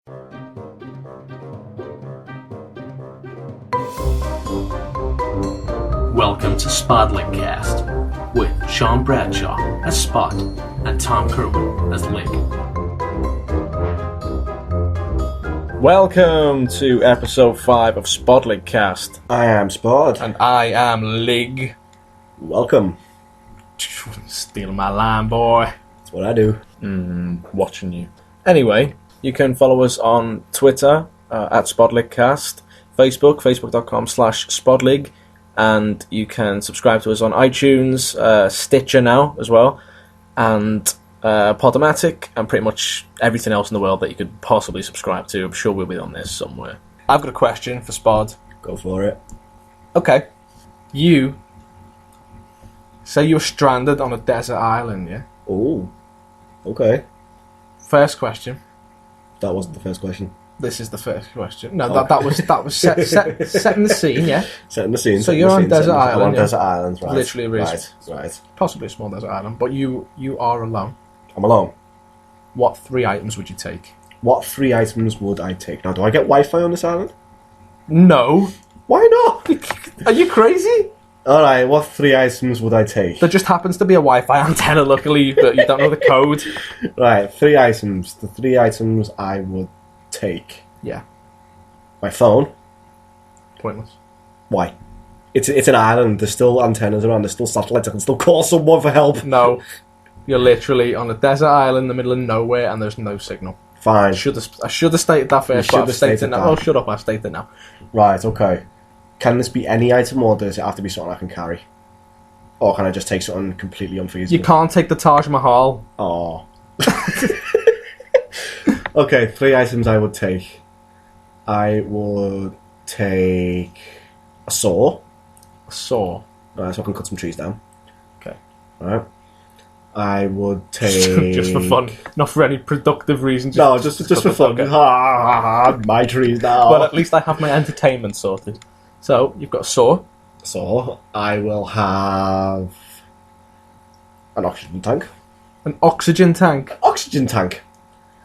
Welcome to SpodLigCast with Sean Bradshaw as Spod and Tom Kerwin as Lig. Welcome to episode 5 of SpodLigCast. I am Spod. And I am Lig. Welcome. Stealing my line, boy. That's what I do. Watching you. Anyway, you can follow us on Twitter at SpodLigCast, facebook.com/SpodLig, and you can subscribe to us on iTunes, Stitcher now as well, and Podomatic, and pretty much everything else in the world that you could possibly subscribe to. I'm sure we'll be on this somewhere. I've got a question for Spod. Go for it. Okay. You say you're stranded on a desert island, yeah? Oh. Okay. First question. That wasn't the first question. This is the first question. No, that was setting the scene, yeah? Setting the scene. So you're on desert island. I'm on yeah? desert island, right. Literally a Right. possibly a small desert island, but you are alone. I'm alone. What 3 items would you take? What 3 items would I take? Now, do I get Wi-Fi on this island? No. Why not? Are you crazy? Alright, what 3 items would I take? There just happens to be a Wi-Fi antenna, luckily, but you don't know the code. Right, 3 items. The 3 items I would take. Yeah. My phone. Pointless. Why? It's an island. There's still antennas around. There's still satellites. I can still call someone for help. No. You're literally on a desert island in the middle of nowhere and there's no signal. Fine. I should have stated that first, but I've stated it now. Oh, shut up, I've stated it now. Right, okay. Can this be any item, or does it have to be something I can carry? Or can I just take something completely unfeasible? You can't take the Taj Mahal. Oh. Okay, 3 items I would take. I would take a saw. A saw. Right, so I can cut some trees down. Okay. Right. I would take... Just for fun. Not for any productive reason. Just for fun. Okay. My trees down. Well, at least I have my entertainment sorted. So, you've got a saw. So, I will have an oxygen tank. An oxygen tank. Oxygen tank.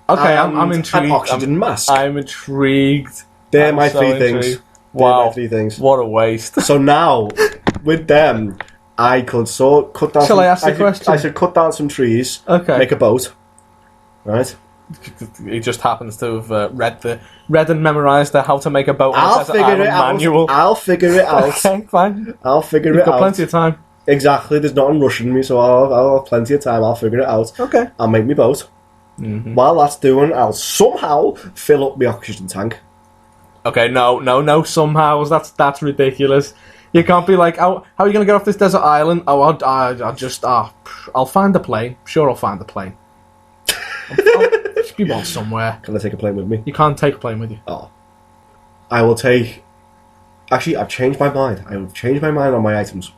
Okay, I'm intrigued. An oxygen mask. I'm intrigued. They're my 3 things. Wow. My 3 things. What a waste. So now, with them, I could cut down. Shall I ask the question? I should cut down some trees. Okay. Make a boat. Right. He just happens to have read and memorised how to make a boat. I'll figure it out. Manual. I'll figure it out. Okay, fine. I'll figure You've it out. got plenty of time. Exactly. There's nothing rushing me, so I'll have plenty of time. I'll figure it out. Okay. I'll make me boat. Mm-hmm. While that's doing, I'll somehow fill up my oxygen tank. Okay, no, somehow that's ridiculous. You can't be like, how are you going to get off this desert island? Oh, I'll find a plane. Sure, I'll find a plane. I'll be one somewhere. Can I take a plane with me? You can't take a plane with you. Oh. I will take... Actually, I've changed my mind. I will change my mind on my items.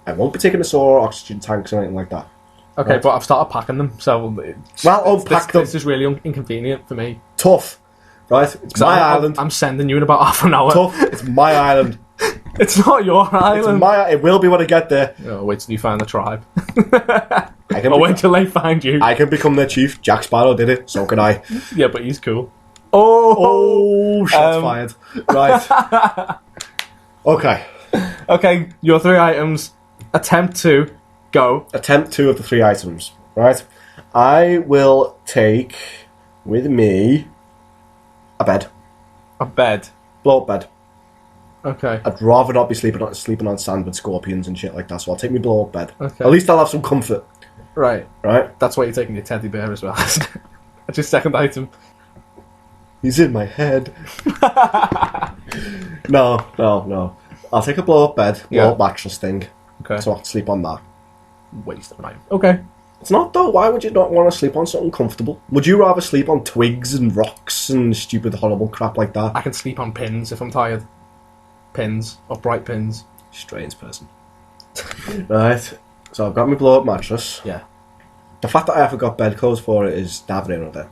I won't be taking a saw or oxygen tanks or anything like that. Okay, Right. but I've started packing them, so... Unpack them. This is really inconvenient for me. Tough. Right? It's my island. I'm sending you in about half an hour. Tough. It's my island. It's not your island. It will be when I get there. Oh, wait till you find the tribe. Wait till they find you. I can become their chief. Jack Sparrow did it. So can I. Yeah, but he's cool. Oh, shots fired. Right. Okay. Okay, your 3 items. Attempt 2. Go. Attempt 2 of the 3 items. Right. I will take with me a bed. A bed. Blow up bed. Okay. I'd rather not be sleeping on sand with scorpions and shit like that, so I'll take me blow up bed. Okay. At least I'll have some comfort. Right. Right? That's why you're taking your teddy bear as well. That's your second item. He's in my head. No. I'll take a blow up bed, blow up mattress thing. Okay. So I can sleep on that. Waste of time. Okay. It's not though. Why would you not want to sleep on something comfortable? Would you rather sleep on twigs and rocks and stupid horrible crap like that? I can sleep on pins if I'm tired. Pins. Upright pins. Strange person. Right. So I've got my blow up mattress. Yeah. The fact that I haven't got bedclothes for it is davening up there.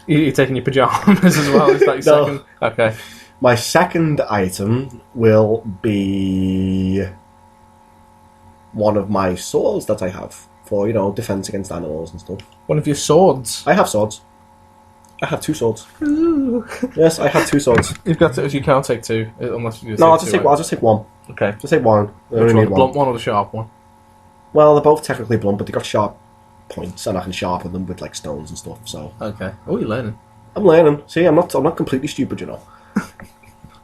You're taking your pyjamas as well? Is that your second? Okay. My second item will be one of my swords that I have for, defense against animals and stuff. One of your swords? I have swords. I have 2 swords. Yes, I have 2 swords. You've got to. You can't take 2 unless you. No, I'll just take one. Okay. Just take one. I only Which need one? one. Blunt one or the sharp one? Well, they're both technically blunt, but they got sharp points, and I can sharpen them with like stones and stuff. So Okay. Oh, you're learning. I'm learning. See, I'm not completely stupid, you know.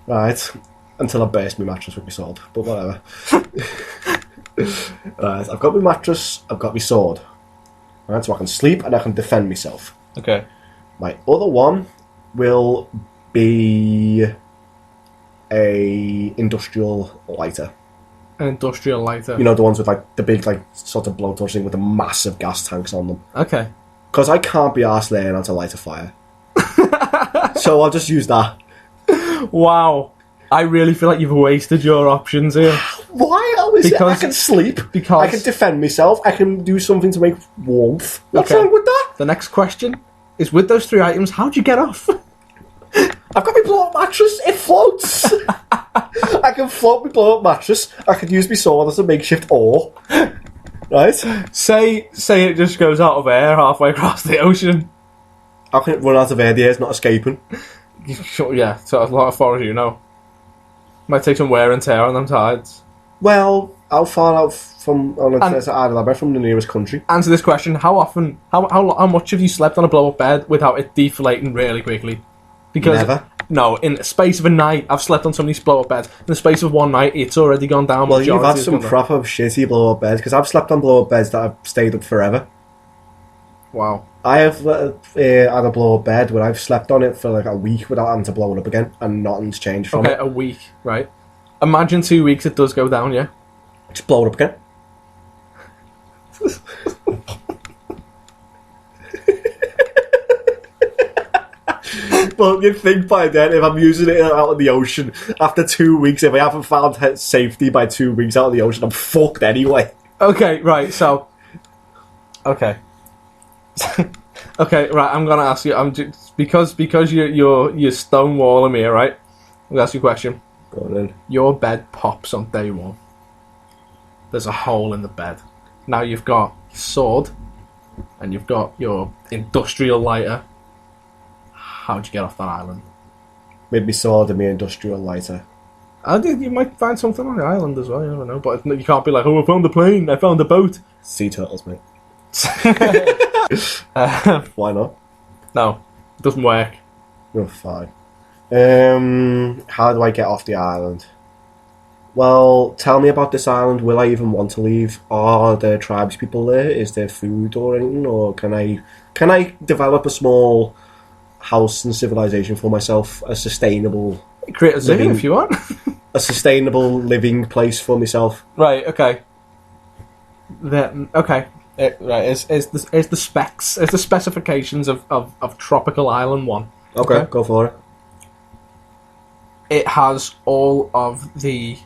Right. Until I burst my mattress with my sword, but whatever. Right. I've got my mattress. I've got my sword. Right, so I can sleep and I can defend myself. Okay. My other one will be a industrial lighter. An industrial lighter. You know, the ones with like the big like sort of blowtorch thing with the massive gas tanks on them. Okay. Because I can't be arsed learning how to light a fire. So I'll just use that. Wow. I really feel like you've wasted your options here. Why? I can sleep. Because I can defend myself. I can do something to make warmth. What's Okay. wrong with that? The next question is, with those 3 items, how'd you get off? I've got my blow-up mattress. It floats. I can float my blow-up mattress. I can use my sword as a makeshift oar. Right? Say it just goes out of air halfway across the ocean. How can it run out of air? The air's not escaping. Yeah, so as far as you know. Might take some wear and tear on them tides. Well, how far out from And- from the nearest country? Answer this question: how much have you slept on a blow-up bed without it deflating really quickly? Because Never. No, in the space of a night, I've slept on somebody's blow-up bed. In the space of one night, it's already gone down. Well, you've Majority had has some gone down. proper shitty blow-up beds, because I've slept on blow-up beds that have stayed up forever. Wow. I have had a blow-up bed where I've slept on it for like a week without having to blow it up again, and nothing's changed from Okay, it. a week, right? Imagine 2 weeks it does go down, yeah? Just blow it up again. Well, you'd think by then, if I'm using it out in the ocean, after 2 weeks, if I haven't found safety by 2 weeks out in the ocean, I'm fucked anyway. Okay, right, so... Okay. Okay, right, I'm gonna ask you, because you're stonewalling me, right? I'm gonna ask you a question. Go on then. Your bed pops on day 1. There's a hole in the bed. Now you've got your sword, and you've got your industrial lighter. How'd you get off that island? Made me sword and me industrial lighter. You might find something on the island as well, you never know. But you can't be like, oh, I found the plane, I found the boat. Sea turtles, mate. Why not? No, it doesn't work. You're fine. How do I get off the island? Well, tell me about this island. Will I even want to leave? Are there tribes people there? Is there food or anything? Or can I develop a small house and civilization for myself? A sustainable Create a zoo Living- if you want. a sustainable living place for myself. Right, okay. Okay. Right, is the specs, is the specifications of Tropical Island 1. Okay, go for it. It has all of the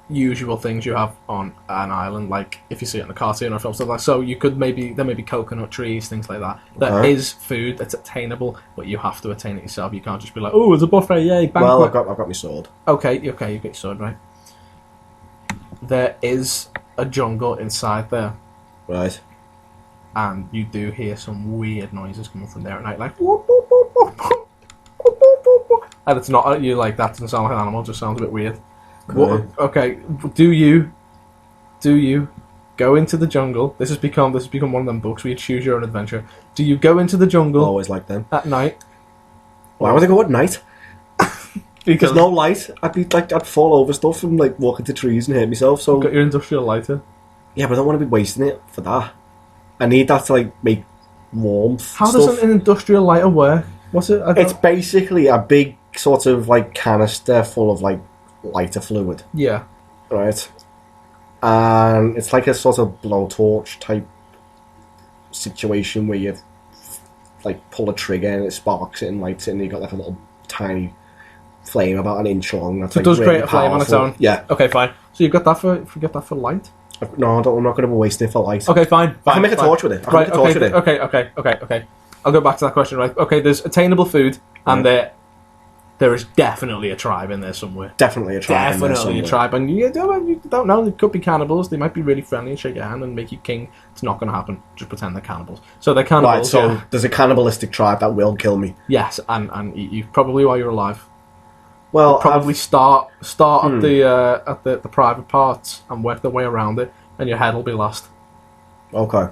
usual things you have on an island, like if you see it in a cartoon or film, stuff like. So there may be coconut trees, things like that. There Okay. is food that's attainable, but you have to attain it yourself. You can't just be like, oh, it's a buffet, yay, banquet. Well, I've got my sword. Okay, you get your sword, right? There is a jungle inside there, Right. and you do hear some weird noises coming from there at night, like whoop, whoop, whoop, whoop, whoop, whoop, whoop, whoop. And it's not you like that doesn't sound like an animal, it just sounds a bit weird. Okay, do you go into the jungle? This has become one of them books where you choose your own adventure. Do you go into the jungle Always like them. at night? Why would I go at night? Because There's no light. I'd fall over stuff and like walk into trees and hurt myself. So you've got your industrial lighter. yeah, but I don't want to be wasting it for that. I need that to like make warmth. How stuff. does an industrial lighter work? What's it? It's basically a big sort of like canister full of like lighter fluid, yeah. right? And it's like a sort of blowtorch type situation where you like pull a trigger and it sparks it and lights it, and you got like a little tiny flame about an inch long. That's So it like does really create a flame on its powerful. own. Yeah. Okay, fine. So you've got that for light. No, I'm not going to be wasting it for light. Okay, fine. I can make a torch with it. I can make a torch with it. Okay. I'll go back to that question, right? Okay, there's attainable food, and there there is definitely a tribe in there somewhere. Definitely a tribe. Definitely a tribe, and you don't know. They could be cannibals. They might be really friendly and shake your hand and make you king. It's not going to happen. Just pretend they're cannibals. So they're cannibals. Right. So there's a cannibalistic tribe that will kill me. Yes, and eat you probably while you're alive. Well, They'll probably start at the private parts and work their way around it, and your head will be lost. Okay.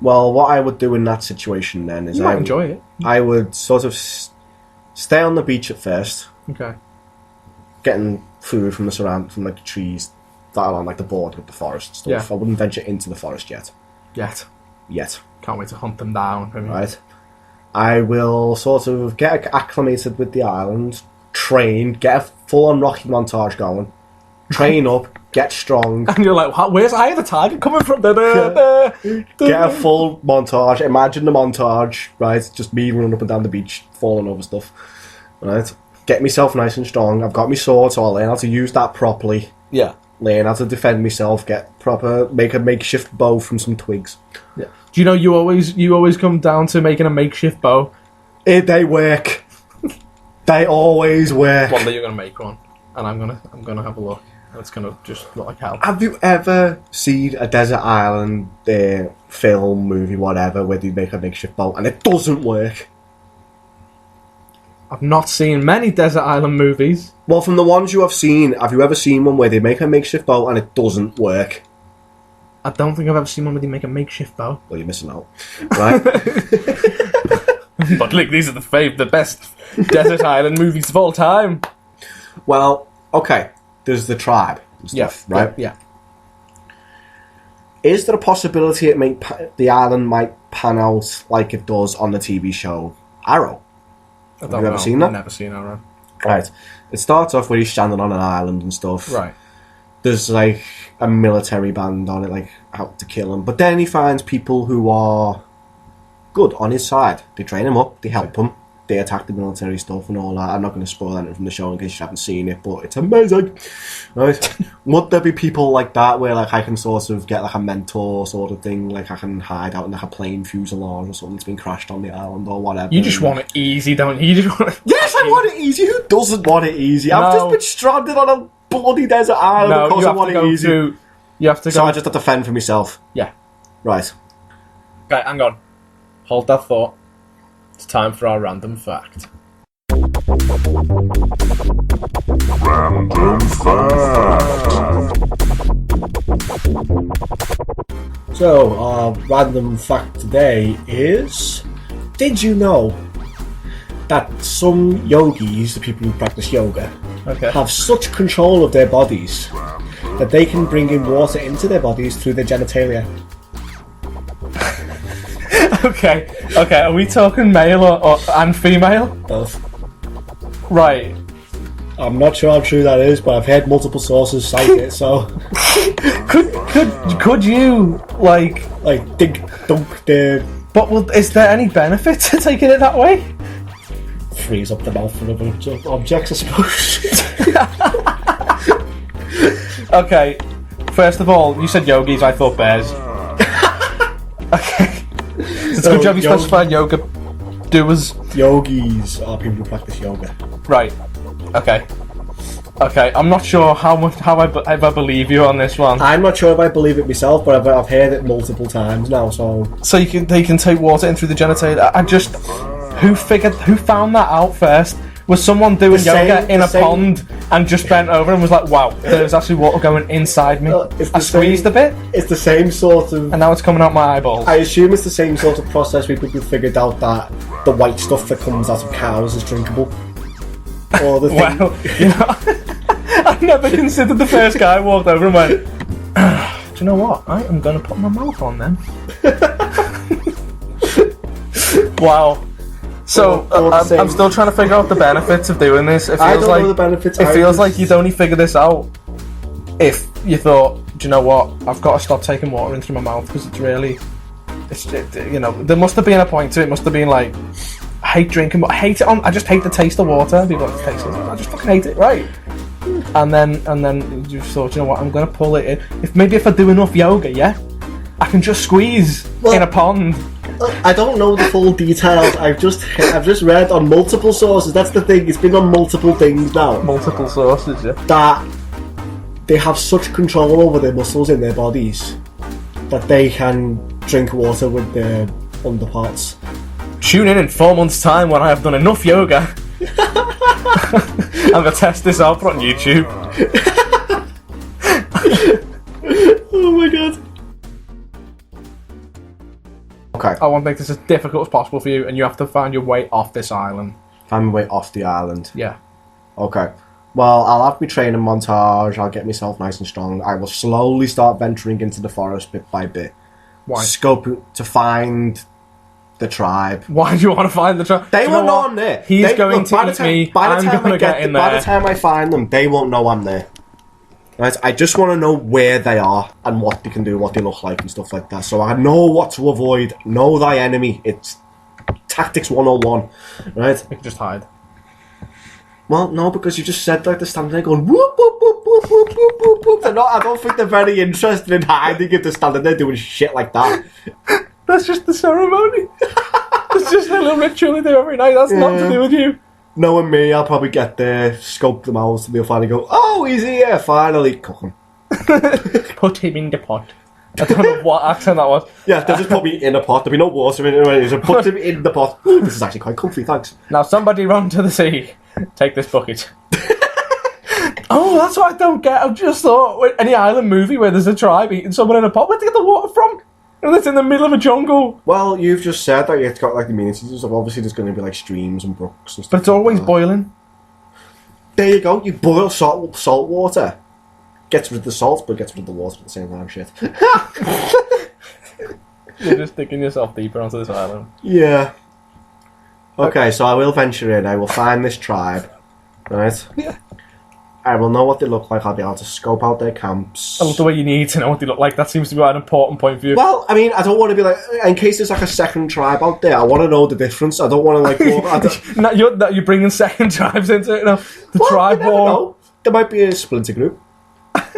Well, what I would do in that situation then is You might enjoy it. I would sort of stay on the beach at first, Okay. getting food from the trees that are on like the border with the forest and stuff. Yeah. I wouldn't venture into the forest yet. Yet. Can't wait to hunt them down. Right. I will sort of get acclimated with the island, train, get a full-on Rocky montage going, train up, get strong. And you're like, where's Eye of the Tiger coming from? Get a full montage. Imagine the montage, right? Just me running up and down the beach, falling over stuff. Right? Get myself nice and strong. I've got my sword, so I'll learn how to use that properly. Yeah. Learn how to defend myself. Make a makeshift bow from some twigs. Yeah. Do you know you always come down to making a makeshift bow? They work. They always work. One day you're gonna make one, and I'm gonna have a look. And it's gonna just look like hell. Have you ever seen a desert island film, movie, whatever, where they make a makeshift boat and it doesn't work? I've not seen many desert island movies. Well, from the ones you have seen, have you ever seen one where they make a makeshift boat and it doesn't work? I don't think I've ever seen one where they make a makeshift bow. Well, you're missing out, right? But look, these are the best desert island movies of all time. Well, okay. There's the tribe and stuff, right? Yeah. Is there a possibility the island might pan out like it does on the TV show Arrow? Have you ever seen that? I've never seen Arrow. Right. It starts off where he's standing on an island and stuff. Right. There's like a military band on it, like out to kill him. But then he finds people who are good on his side. They train him up, they help him, they attack the military stuff and all that. I'm not going to spoil anything from the show in case you haven't seen it, but it's amazing. Right? Would there be people like that where like I can sort of get like a mentor sort of thing, like I can hide out in like a plane fuselage or something that's been crashed on the island or whatever? You just want it easy, don't you? You just want it. Yes, I want it easy. Who doesn't want it easy? No. I've just been stranded on a bloody desert island because I want it easy. You have to So go. I just have to fend for myself. Yeah. Right. Okay, hang on. Hold that thought. It's time for our random fact. Random fact. So, our random fact today is... Did you know that some yogis, the people who practice yoga, have such control of their bodies that they can bring in water into their bodies through their genitalia? Okay, are we talking male and female? Both. Right. I'm not sure how true that is, but I've heard multiple sources cite it, so... Could you, like... Like, dunk the... But is there any benefit to taking it that way? Freeze up the mouth for a bunch of objects, I suppose. Okay, first of all, you said yogis, I thought bears. Okay. It's a good job you specified yoga doers. Yogis are people who practice yoga. Right. Okay, I'm not sure how I believe you on this one. I'm not sure if I believe it myself, but I've heard it multiple times now, so... So they can take water in through the genitalia. Who found that out first? Was someone doing yoga in a pond and just bent over and was like, wow, there's actually water going inside me. I squeezed a bit. It's the same sort of... And now it's coming out my eyeballs. I assume it's the same sort of process where people figured out that the white stuff that comes out of cows is drinkable. Or the thing... Well, you know, I never considered the first guy walked over and went, do you know what? I am going to put my mouth on then. Wow. So, I'm still trying to figure out the benefits of doing this. It feels I don't know the benefits. It feels like you'd only figure this out if you thought, do you know what? I've got to stop taking water in through my mouth because there must have been a point to it. It must have been like, I hate drinking, but I just hate the taste of water. People like the taste of it. I just fucking hate it, right? And then you thought, you know what? I'm going to pull it in. If I do enough yoga, yeah, I can just squeeze in a pond. I don't know the full details. I've just read on multiple sources. That's the thing. It's been on multiple things now. Multiple sources, yeah. That they have such control over their muscles in their bodies that they can drink water with their underparts. Tune in 4 months' time when I have done enough yoga. I'm gonna test this out, put it on YouTube. Oh my god. Okay. I want to make this as difficult as possible for you, and you have to find your way off this island. Find my way off the island. Yeah. Okay. Well, I'll have my training montage, I'll get myself nice and strong. I will slowly start venturing into the forest bit by bit. Why? Scope to find the tribe. Why do you want to find the tribe? They won't know I'm there. He's going to eat me. I'm going to get in there. By the time I find them, they won't know I'm there. Right? I just want to know where they are and what they can do, what they look like and stuff like that. So I know what to avoid. Know thy enemy. It's Tactics 101. Right? You can just hide. Well, no, because you just said like they're standing there going whoop, whoop, whoop, whoop, whoop, whoop, whoop, whoop. I don't think they're very interested in hiding if they're standing there doing shit like that. That's just the ceremony. It's just a little ritual they do every night. That's nothing to do with you. Knowing me, I'll probably get there, scope them out, and they'll finally go, oh, he's here, finally, cook him. Put him in the pot. I don't know what accent that was. Yeah, they'll just put me in a pot, there'll be no water in it, anyway, so put him in the pot. Ooh, this is actually quite comfy, thanks. Now somebody run to the sea. Take this bucket. Oh, that's what I don't get. I've just thought, any island movie where there's a tribe eating someone in a pot, where'd they get the water from? And it's in the middle of a jungle. Well, you've just said that it's got like the amenities and stuff. Obviously, there's going to be like streams and brooks and stuff. But it's always boiling. There you go. You boil salt water. Gets rid of the salt, but gets rid of the water at the same time. Shit. You're just digging yourself deeper onto this island. Yeah. Okay, so I will venture in. I will find this tribe. Right? Yeah. I will know what they look like. I'll be able to scope out their camps. I love the way you need to know what they look like. That seems to be an important point for you. Well, I mean, I don't want to be like, in case there's like a second tribe out there, I want to know the difference. I don't want to like go, you're bringing second tribes into it, you know? The well, tribe you never war. know. There might be a splinter group.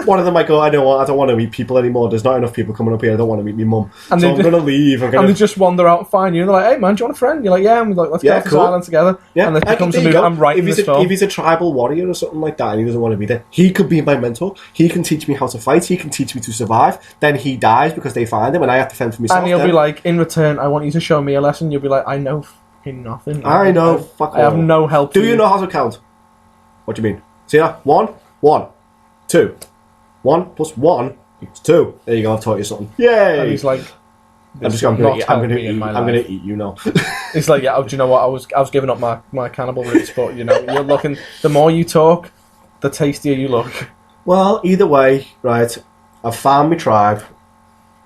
One of them might go, I know what, I don't want to meet people anymore. There's not enough people coming up here. I don't want to meet my mum. And so I'm going to leave. And they just wander out and find you. And they're like, hey man, do you want a friend? You're like, yeah. And we're like, let's get off this island together. Yeah. And then it becomes a movie. I'm writing this film. If he's a tribal warrior or something like that and he doesn't want to be there, he could be my mentor. He can teach me how to fight. He can teach me to survive. Then he dies because they find him and I have to fend for myself. And he'll be like, in return, I want you to show me a lesson. You'll be like, I know fucking nothing. I know fuck all. I have no help. Do you know how to count? What do you mean? See that? 1, 1, 2. 1 plus 1 equals 2. There you go, I've taught you something. Yay! And he's like, I'm going to eat you now. It's like, yeah, do you know what? I was giving up my cannibal roots, but you know, you're looking. The more you talk, the tastier you look. Well, either way, right? I've found my tribe.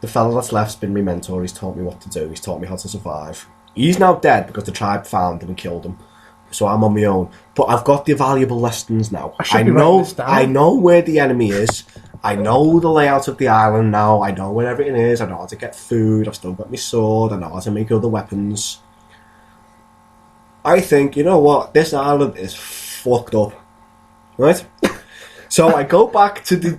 The fella that's left's been my mentor. He's taught me what to do. He's taught me how to survive. He's now dead because the tribe found him and killed him. So I'm on my own. But I've got the valuable lessons now. I know where the enemy is. I know the layout of the island now. I know where everything is. I know how to get food. I've still got my sword. I know how to make other weapons. I think, you know what? This island is fucked up. Right? So I go back to the...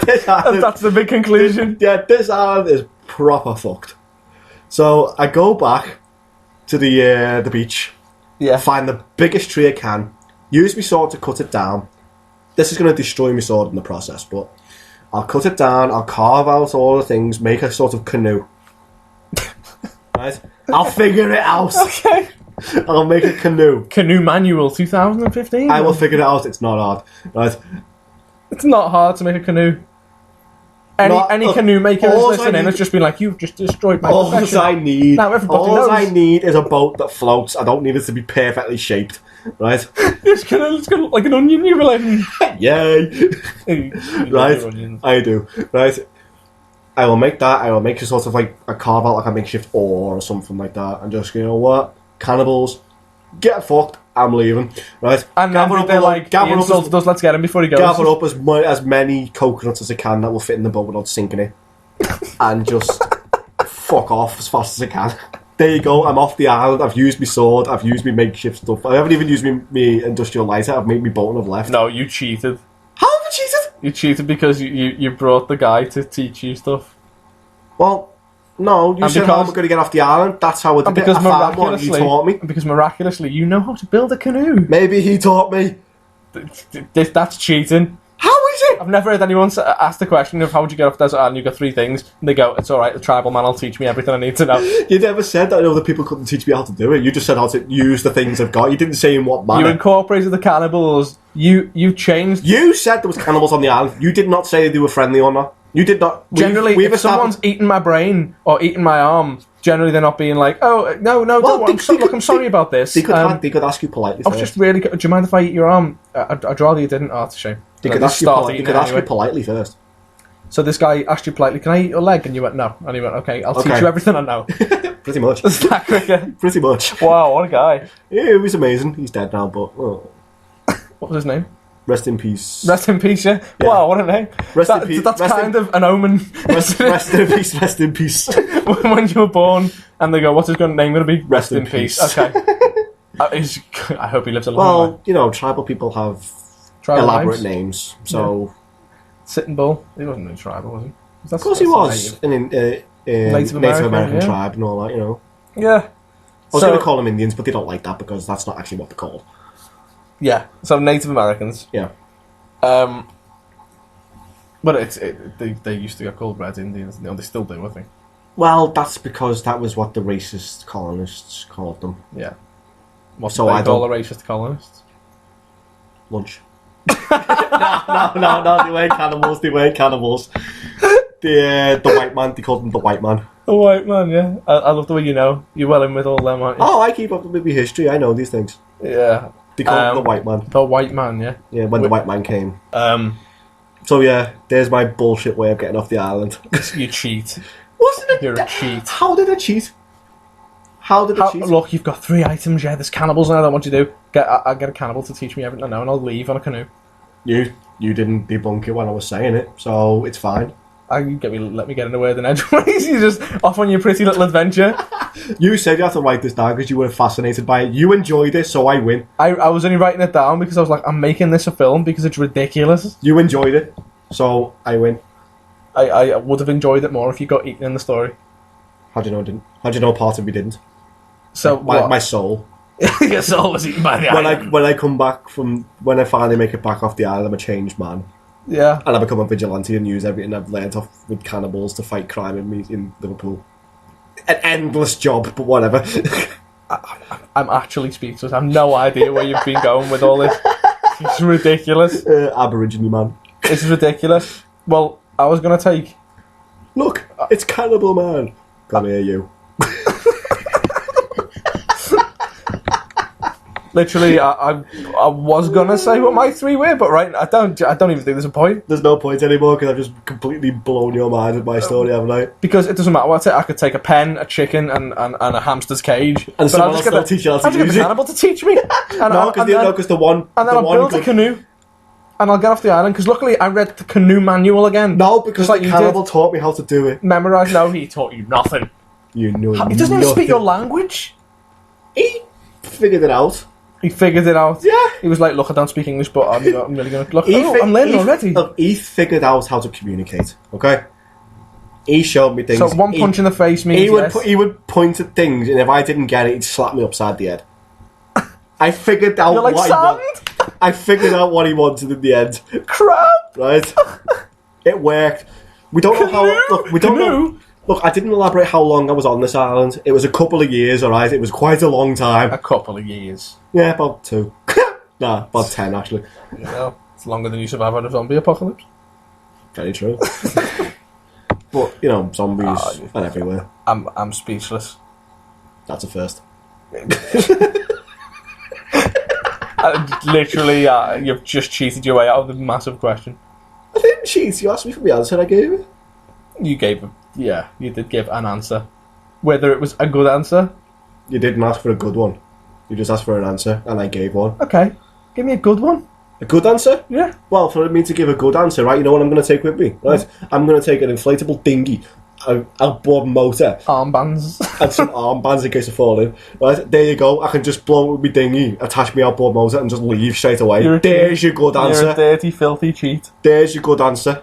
this island, that's the big conclusion. Yeah, this island is proper fucked. So I go back to the beach. Yeah. Find the biggest tree I can. Use my sword to cut it down. This is going to destroy my sword in the process, but I'll cut it down, I'll carve out all the things, make a sort of canoe. Right? I'll figure it out. Okay. I'll make a canoe. Canoe Manual 2015? I will figure it out, it's not hard. Right? It's not hard to make a canoe. Any canoe maker is listening has just been like, you've just destroyed my profession. All I need, now everybody knows. I need is a boat that floats. I don't need it to be perfectly shaped. Right? It's gonna look like an onion. You're like, yay! Right? I do. Right? I will make that. I will make a sort of like a carve out like a makeshift oar or something like that, and just, you know what, cannibals, get fucked. I'm leaving. Right? And then they're like, he insulted us. Let's get him before he goes. Gather up as many coconuts as I can that will fit in the boat without sinking it, and just fuck off as fast as I can. There you go, I'm off the island, I've used my sword, I've used my makeshift stuff. I haven't even used my industrial lighter, I've made my boat and I've left. No, you cheated. How have I cheated? You cheated because you brought the guy to teach you stuff. Well, No, you And said how because- am I going to get off the island? That's how I And did it. because I found one, you taught me. miraculously you know how to build a canoe. Maybe he taught me. That's cheating. How is it? I've never heard anyone ask the question of how would you get off desert island. You've got 3 things, and they go, "It's all right. The tribal man will teach me everything I need to know." You never said that other people couldn't teach me how to do it. You just said how to use the things I've got. You didn't say in what manner. You incorporated the cannibals. You changed. You said there was cannibals on the island. You did not say they were friendly or not. You did not. Generally, we've if someone's eaten my brain or eaten my arm, generally they're not being like, "Oh no, Well, don't worry, I'm sorry about this." They could ask you politely. I was just really. Do you mind if I eat your arm? I'd rather you didn't. Oh, it's a shame. They No, could just ask you. start They eating could it ask you anyway. politely first. So this guy asked you politely, "Can I eat your leg?" And you went, "No." And he went, "Okay, I'll teach Okay. you everything I know." Pretty much. It's that quicker. Pretty much. Wow, what a guy! Yeah, it was amazing. He's dead now, but What was his name? rest in peace. Rest in peace, yeah. Wow, what a name. Rest in peace. That's Rest kind in- of an omen. Rest in peace. Rest in peace. When you were born, and they go, "What's his name going to be?" Rest in peace. Okay. I hope he lives a long life. Well, you know, tribal people have Tribal elaborate names. names, so Sitting Bull. He wasn't really tribal, was he? of course he was an Native American, American yeah. tribe and all that. You know, Yeah. I was going to call them Indians, but they don't like that because that's not actually what they're called. Yeah. So Native Americans. Yeah. But they used to get called Red Indians. No, they still do, I think. Well, that's because that was what the racist colonists called them. Yeah. What So do I they call don't- the racist colonists? Lunch. no, they weren't cannibals. They weren't cannibals. The white man. They called him the white man. The white man, yeah. I love the way you know. You're well in with all them, aren't you? Oh, I keep up with my history. I know these things. Yeah. They called him the white man. The white man, yeah. Yeah, when the white man came. Um, So yeah, there's my bullshit way of getting off the island. you cheat. Wasn't it? You're a cheat. How did I cheat? How did I cheat? Look, you've got 3 items, yeah. There's cannibals, and I don't want you to do. I'll get a cannibal to teach me everything I know, and I'll leave on a canoe. You didn't debunk it when I was saying it, so it's fine. Let me get in a word in edgeways. You're just off on your pretty little adventure. You said you had to write this down because you were fascinated by it. You enjoyed it, so I win. I was only writing it down because I was like, I'm making this a film because it's ridiculous. You enjoyed it, so I win. I would have enjoyed it more if you got eaten in the story. How do you know I didn't? How do you know part of me didn't? So My soul. your soul was eaten by the island. When I come back when I finally make it back off the island, I'm a changed man. Yeah. And I become a vigilante and use everything I've learned off with cannibals to fight crime in Liverpool. An endless job, but whatever. I'm actually speechless. I have no idea where you've been going with all this. It's ridiculous. Aborigine man. It's ridiculous. Well, I was going to take... Look, it's Cannibal Man. Come here, you. Literally, I was gonna say what my 3 were, but right, I don't even think there's a point There's no point anymore because I've just completely blown your mind with my story, haven't I? because it doesn't matter what I could take a pen, a chicken, and a hamster's cage, And but someone else will teach you how to I'll just get use the it. cannibal to teach me. And No, because the one. and then the I'll one build a good- canoe, and I'll get off the island. Because luckily, I read the canoe manual again. No, because Just like the you cannibal taught me how to do it. Memorize? No, he taught you nothing. You know. He doesn't even speak your language. He figured it out. He figured it out. Yeah. He was like, "Look, I don't speak English, but I'm really gonna look. He I'm learning already." Look, he figured out how to communicate. Okay. He showed me things. So one punch in the face means He would yes. he would point at things, and if I didn't get it, he'd slap me upside the head. I figured out You're like what sand. I figured out what he wanted in the end. Crap. Right? It worked. We don't know how. Look, we don't know. Canoe? Look, I didn't elaborate how long I was on this island. It was a couple of years, alright? It was quite a long time. A couple of years. Yeah, about 2. Nah, about 10 actually. You know, it's longer than you survive on a zombie apocalypse. Very true. But, you know, zombies are everywhere. I'm speechless. That's a first. Literally, you've just cheated your way out of the massive question. I didn't cheat. You asked me for the answer, I gave it. You gave him. Yeah, you did give an answer. Whether it was a good answer, You didn't ask for a good one. You just asked for an answer, and I gave one. okay. Give me a good one. A good answer? Yeah. Well, for me to give a good answer, right, you know what I'm going to take with me? Right? I'm going to take an inflatable dinghy, a outboard motor, Armbands. and some armbands in case I fall in. Right? There you go. I can just blow it with my dinghy, attach my outboard motor, and just leave straight away. You're a There's your good You're a answer. dirty, filthy cheat. There's your good answer.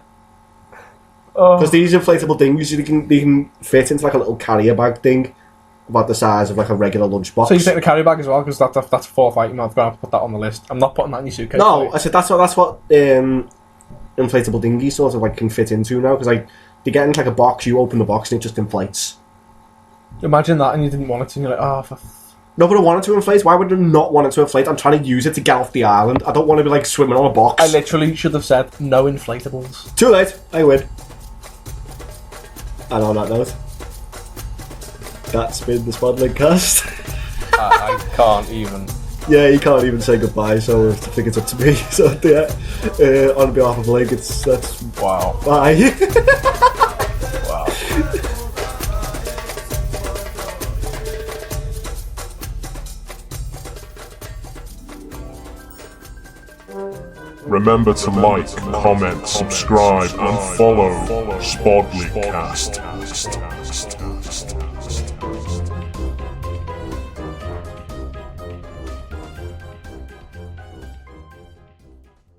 Because these inflatable dinghies, they can fit into like a little carrier bag thing, about the size of like a regular lunchbox. So you take the carry bag as well, because that's a fourth item. I've got to put that on the list. I'm not putting that in your suitcase. No, I said that's what inflatable dinghies sort of like can fit into now, because like they get into like a box, you open the box and it just inflates. Imagine that, and you didn't want it, and you're like, oh. No, but I wanted to inflate. Why would I not want it to inflate? I'm trying to use it to get off the island. I don't want to be like swimming on a box. I literally should have said no inflatables. Too late. I win. And on that note, that's been the SpodLigCast. I can't even. Yeah, you can't even say goodbye, so I think it's up to me. So yeah, on behalf of Lig, that's Wow. bye. Wow. Remember to like, comment, subscribe, and follow SpodLigCast.